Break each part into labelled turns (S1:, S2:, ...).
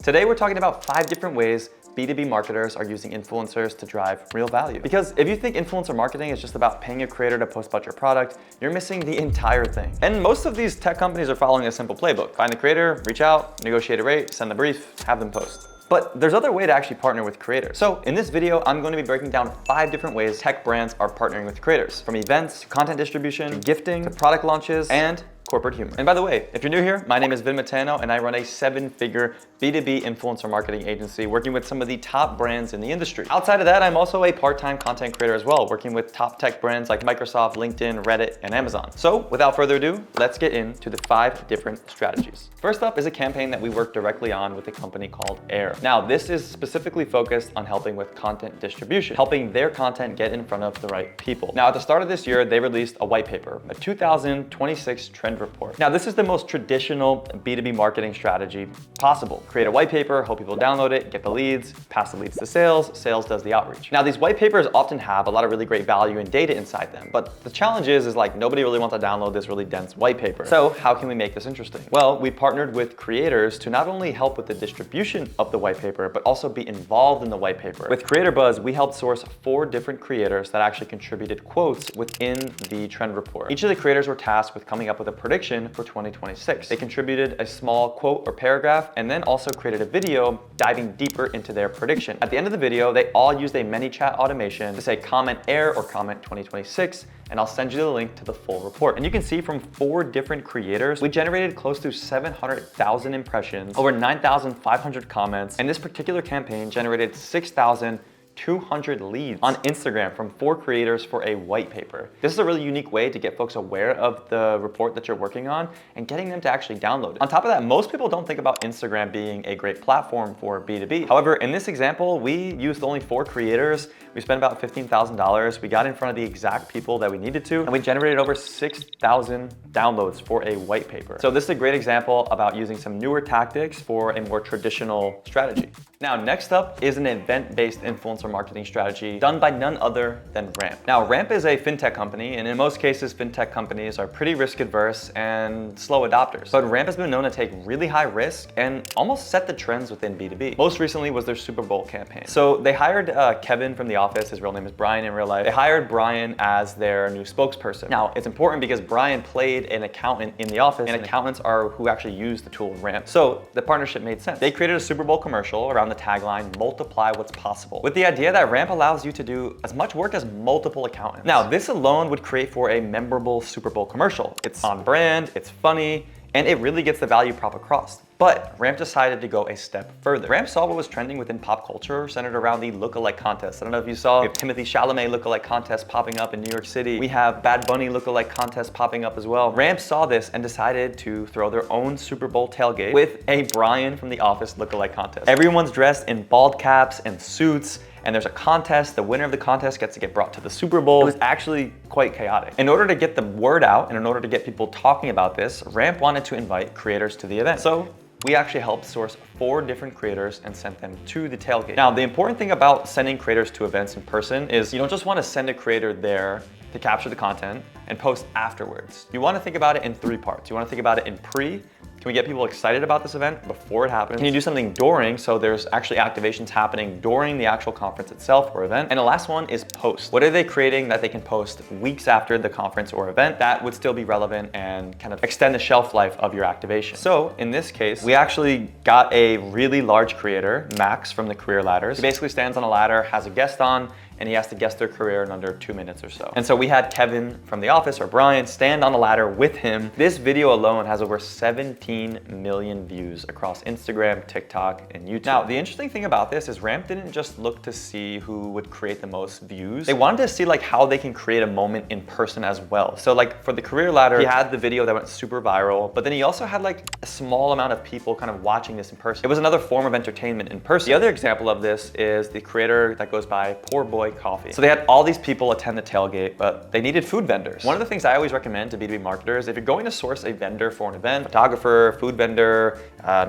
S1: Today we're talking about 5 different ways B2B marketers are using influencers to drive real value. Because if you think influencer marketing is just about paying a creator to post about your product, you're missing the entire thing. And most of these tech companies are following a simple playbook. Find the creator, reach out, negotiate a rate, send the brief, have them post. But there's other way to actually partner with creators. So in this video, I'm going to be breaking down 5 different ways tech brands are partnering with creators. From events, to content distribution, to gifting, to product launches, and corporate humor. And by the way, if you're new here, my name is Vin Matano and I run a 7-figure B2B influencer marketing agency working with some of the top brands in the industry. Outside of that, I'm also a part-time content creator as well, working with top tech brands like Microsoft, LinkedIn, Reddit, and Amazon. So without further ado, let's get into the 5 different strategies. First up is a campaign that we work directly on with a company called Air. Now, this is specifically focused on helping with content distribution, helping their content get in front of the right people. Now, at the start of this year, they released a white paper, a 2026 trend report. Now, this is the most traditional B2B marketing strategy possible. Create a white paper, hope people download it, get the leads, pass the leads to sales, sales does the outreach. Now, these white papers often have a lot of really great value and data inside them, but the challenge is like nobody really wants to download this really dense white paper. So how can we make this interesting? Well, we partnered with creators to not only help with the distribution of the white paper, but also be involved in the white paper. With Creatorbuzz, we helped source 4 different creators that actually contributed quotes within the trend report. Each of the creators were tasked with coming up with a prediction for 2026. They contributed a small quote or paragraph and then also created a video diving deeper into their prediction. At the end of the video, they all used a ManyChat automation to say comment Air or comment 2026, and I'll send you the link to the full report. And you can see from 4 different creators, we generated close to 700,000 impressions, over 9,500 comments, and this particular campaign generated 6,200 leads on Instagram from 4 creators for a white paper. This is a really unique way to get folks aware of the report that you're working on and getting them to actually download it. On top of that, most people don't think about Instagram being a great platform for B2B. However, in this example, we used only 4 creators. We spent about $15,000. We got in front of the exact people that we needed to, and we generated over 6,000 downloads for a white paper. So this is a great example about using some newer tactics for a more traditional strategy. Now, next up is an event-based influencer marketing strategy done by none other than Ramp. Now, Ramp is a fintech company, and in most cases, fintech companies are pretty risk adverse and slow adopters. But Ramp has been known to take really high risk and almost set the trends within B2B. Most recently was their Super Bowl campaign. So they hired Kevin from the office. His real name is Brian in real life. They hired Brian as their new spokesperson. Now, it's important because Brian played an accountant in the office, and accountants are who actually use the tool Ramp. So the partnership made sense. They created a Super Bowl commercial around the tagline, multiply what's possible, with the idea that Ramp allows you to do as much work as multiple accountants. Now, this alone would create for a memorable Super Bowl commercial. It's on brand, it's funny, and it really gets the value prop across. But Ramp decided to go a step further. Ramp saw what was trending within pop culture centered around the lookalike contest. I don't know if you saw, we have Timothée Chalamet lookalike contest popping up in New York City. We have Bad Bunny lookalike contest popping up as well. Ramp saw this and decided to throw their own Super Bowl tailgate with a Brian from The Office lookalike contest. Everyone's dressed in bald caps and suits, and there's a contest. The winner of the contest gets to get brought to the Super Bowl. It was actually quite chaotic. In order to get the word out and in order to get people talking about this, Ramp wanted to invite creators to the event. So we actually helped source 4 different creators and sent them to the tailgate. Now, the important thing about sending creators to events in person is you don't just want to send a creator there to capture the content and post afterwards. You want to think about it in 3 parts. You want to think about it in pre. Can we get people excited about this event before it happens? Can you do something during, so there's actually activations happening during the actual conference itself or event? And the last one is post. What are they creating that they can post weeks after the conference or event that would still be relevant and kind of extend the shelf life of your activation? So in this case, we actually got a really large creator, Max from the Career Ladders. He basically stands on a ladder, has a guest on, and he has to guess their career in under 2 minutes or so. And so we had Kevin from The Office, or Brian, stand on the ladder with him. This video alone has over 17 million views across Instagram, TikTok, and YouTube. Now, the interesting thing about this is Ramp didn't just look to see who would create the most views. They wanted to see like how they can create a moment in person as well. So like for the Career Ladder, he had the video that went super viral, but then he also had like a small amount of people kind of watching this in person. It was another form of entertainment in person. The other example of this is the creator that goes by Poor Boy Coffee. So they had all these people attend the tailgate, but they needed food vendors. One of the things I always recommend to B2B marketers, if you're going to source a vendor for an event, photographer, food vendor,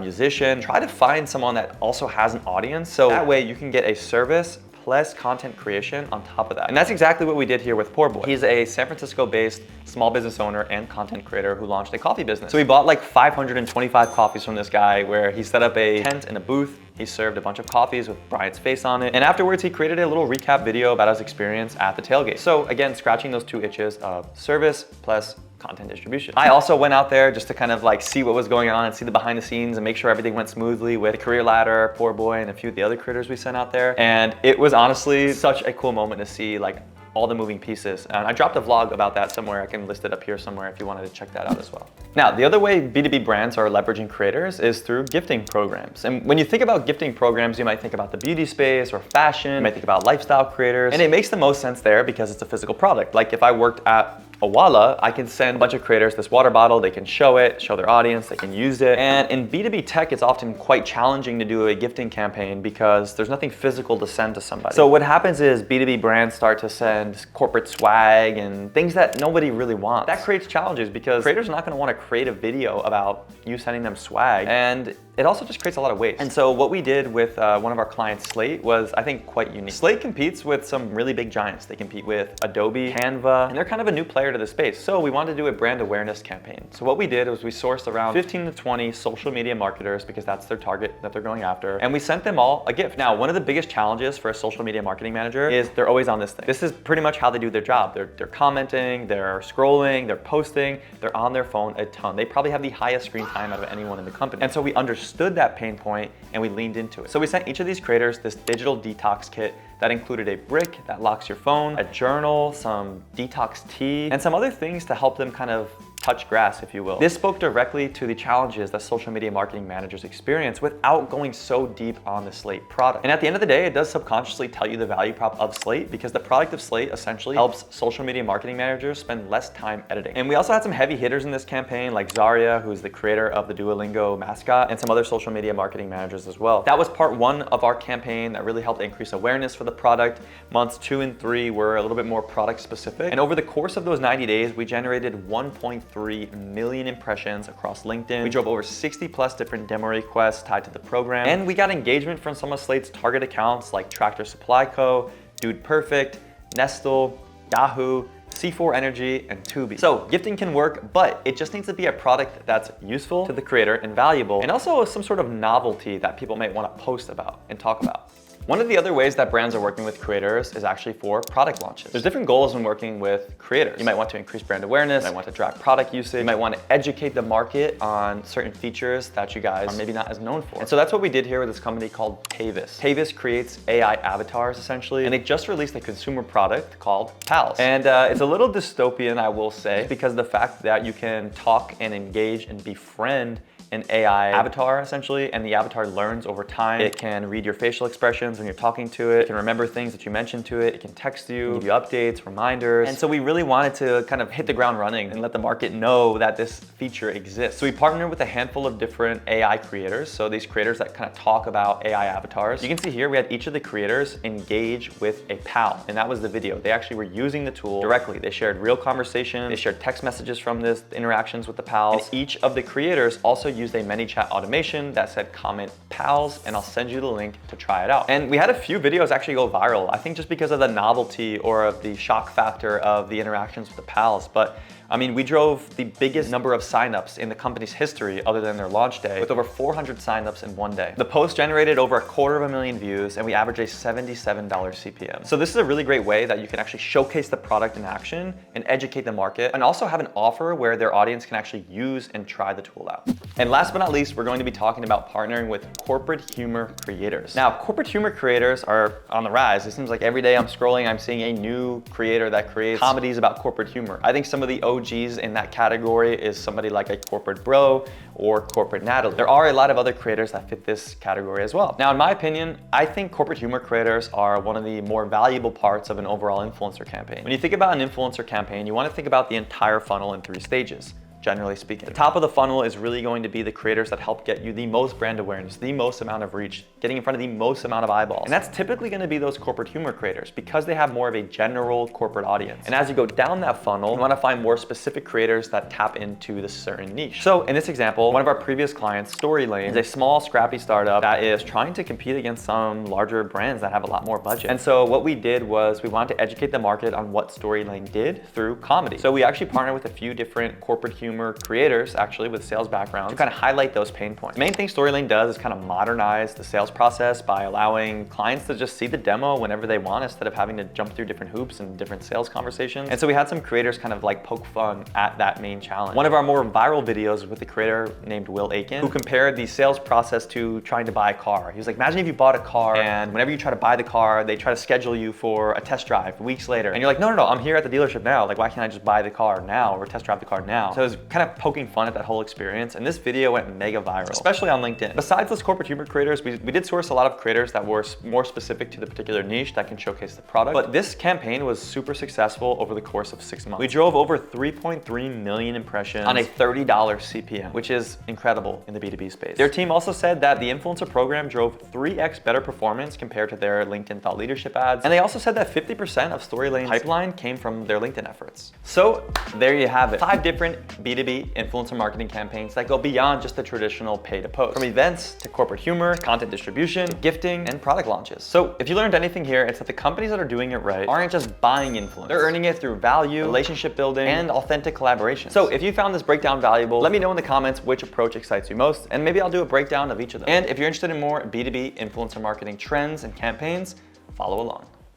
S1: musician, try to find someone that also has an audience. So that way you can get a service plus content creation on top of that. And that's exactly what we did here with Poor Boy. He's a San Francisco-based small business owner and content creator who launched a coffee business. So we bought like 525 coffees from this guy, where he set up a tent in a booth. He served a bunch of coffees with Brian's face on it. And afterwards, he created a little recap video about his experience at the tailgate. So again, scratching those two itches of service plus content distribution. I also went out there just to kind of like see what was going on and see the behind the scenes and make sure everything went smoothly with the Career Ladder, Poor Boy, and a few of the other creators we sent out there. And it was honestly such a cool moment to see like all the moving pieces. And I dropped a vlog about that somewhere. I can list it up here somewhere if you wanted to check that out as well. Now, the other way B2B brands are leveraging creators is through gifting programs. And when you think about gifting programs, you might think about the beauty space or fashion, you might think about lifestyle creators. And it makes the most sense there because it's a physical product. Like if I worked at Owala, I can send a bunch of creators this water bottle, they can show it, show their audience, they can use it. And in B2B tech, it's often quite challenging to do a gifting campaign because there's nothing physical to send to somebody. So what happens is B2B brands start to send corporate swag and things that nobody really wants. That creates challenges because creators are not gonna wanna create a video about you sending them swag, and it also just creates a lot of waste. And so what we did with one of our clients, Slate, was I think quite unique. Slate competes with some really big giants. They compete with Adobe, Canva, and they're kind of a new player to the space. So we wanted to do a brand awareness campaign. So what we did was we sourced around 15 to 20 social media marketers because that's their target that they're going after. And we sent them all a gift. Now, one of the biggest challenges for a social media marketing manager is they're always on this thing. This is pretty much how they do their job. They're commenting, they're scrolling, they're posting, they're on their phone a ton. They probably have the highest screen time out of anyone in the company. And so we understood that pain point and we leaned into it. So we sent each of these creators this digital detox kit that included a brick that locks your phone, a journal, some detox tea, and some other things to help them kind of touch grass, if you will. This spoke directly to the challenges that social media marketing managers experience without going so deep on the Slate product. And at the end of the day, it does subconsciously tell you the value prop of Slate because the product of Slate essentially helps social media marketing managers spend less time editing. And we also had some heavy hitters in this campaign like Zaria, who's the creator of the Duolingo mascot, and some other social media marketing managers as well. That was part one of our campaign that really helped increase awareness for the product. Months 2 and 3 were a little bit more product specific. And over the course of those 90 days, we generated 1.3 million impressions across LinkedIn. We drove over 60 plus different demo requests tied to the program. And we got engagement from some of Slate's target accounts like Tractor Supply Co., Dude Perfect, Nestle, Yahoo, C4 Energy, and Tubi. So gifting can work, but it just needs to be a product that's useful to the creator and valuable, and also some sort of novelty that people might want to post about and talk about. One of the other ways that brands are working with creators is actually for product launches. There's different goals when working with creators. You might want to increase brand awareness, you might want to drive product usage, you might want to educate the market on certain features that you guys are maybe not as known for. And so that's what we did here with this company called Tavus. Tavus creates AI avatars essentially, and they just released a consumer product called Pals. And it's a little dystopian, I will say, because of the fact that you can talk and engage and befriend an AI avatar essentially, and the avatar learns over time. It can read your facial expressions when you're talking to it. It can remember things that you mentioned to it. It can text you, give you updates, reminders. And so we really wanted to kind of hit the ground running and let the market know that this feature exists. So we partnered with a handful of different AI creators. So these creators that kind of talk about AI avatars. You can see here we had each of the creators engage with a pal, and that was the video. They actually were using the tool directly. They shared real conversations. They shared text messages from this, interactions with the pals. And each of the creators also used a ManyChat automation that said comment pals, and I'll send you the link to try it out. And we had a few videos actually go viral, I think just because of the novelty or of the shock factor of the interactions with the pals. But I mean, we drove the biggest number of signups in the company's history other than their launch day, with over 400 signups in one day. The post generated over 250,000 views, and we averaged a $77 CPM. So this is a really great way that you can actually showcase the product in action and educate the market, and also have an offer where their audience can actually use and try the tool out. And last but not least, we're going to be talking about partnering with corporate humor creators. Now, corporate humor creators are on the rise. It seems like every day I'm scrolling, I'm seeing a new creator that creates comedies about corporate humor. I think some of the OGs in that category is somebody like a Corporate Bro or Corporate Natalie. There are a lot of other creators that fit this category as well. Now, in my opinion, I think corporate humor creators are one of the more valuable parts of an overall influencer campaign. When you think about an influencer campaign, you want to think about the entire funnel in 3 stages. generally speaking. The top of the funnel is really going to be the creators that help get you the most brand awareness, the most amount of reach, getting in front of the most amount of eyeballs. And that's typically going to be those corporate humor creators because they have more of a general corporate audience. And as you go down that funnel, you want to find more specific creators that tap into this certain niche. So in this example, one of our previous clients, Storylane, is a small, scrappy startup that is trying to compete against some larger brands that have a lot more budget. And so what we did was we wanted to educate the market on what Storylane did through comedy. So we actually partnered with a few different corporate humor creators, actually with sales backgrounds, to kind of highlight those pain points. The main thing Storylane does is kind of modernize the sales process by allowing clients to just see the demo whenever they want instead of having to jump through different hoops and different sales conversations. And so we had some creators kind of like poke fun at that main challenge. One of our more viral videos was with a creator named Will Aiken, who compared the sales process to trying to buy a car. He was like, imagine if you bought a car and whenever you try to buy the car, they try to schedule you for a test drive weeks later. And you're like, no, I'm here at the dealership now. Like, why can't I just buy the car now or test drive the car now? So it was kind of poking fun at that whole experience. And this video went mega viral, especially on LinkedIn. Besides those corporate humor creators, we did source a lot of creators that were more specific to the particular niche that can showcase the product. But this campaign was super successful over the course of 6 months. We drove over 3.3 million impressions on a $30 CPM, which is incredible in the B2B space. Their team also said that the influencer program drove 3x better performance compared to their LinkedIn thought leadership ads. And they also said that 50% of Storylane's pipeline came from their LinkedIn efforts. So there you have it. 5 different B2B influencer marketing campaigns that go beyond just the traditional pay to post. From events to corporate humor, content distribution, gifting, and product launches. So if you learned anything here, it's that the companies that are doing it right aren't just buying influence. They're earning it through value, relationship building, and authentic collaboration. So if you found this breakdown valuable, let me know in the comments which approach excites you most, and maybe I'll do a breakdown of each of them. And if you're interested in more B2B influencer marketing trends and campaigns, follow along.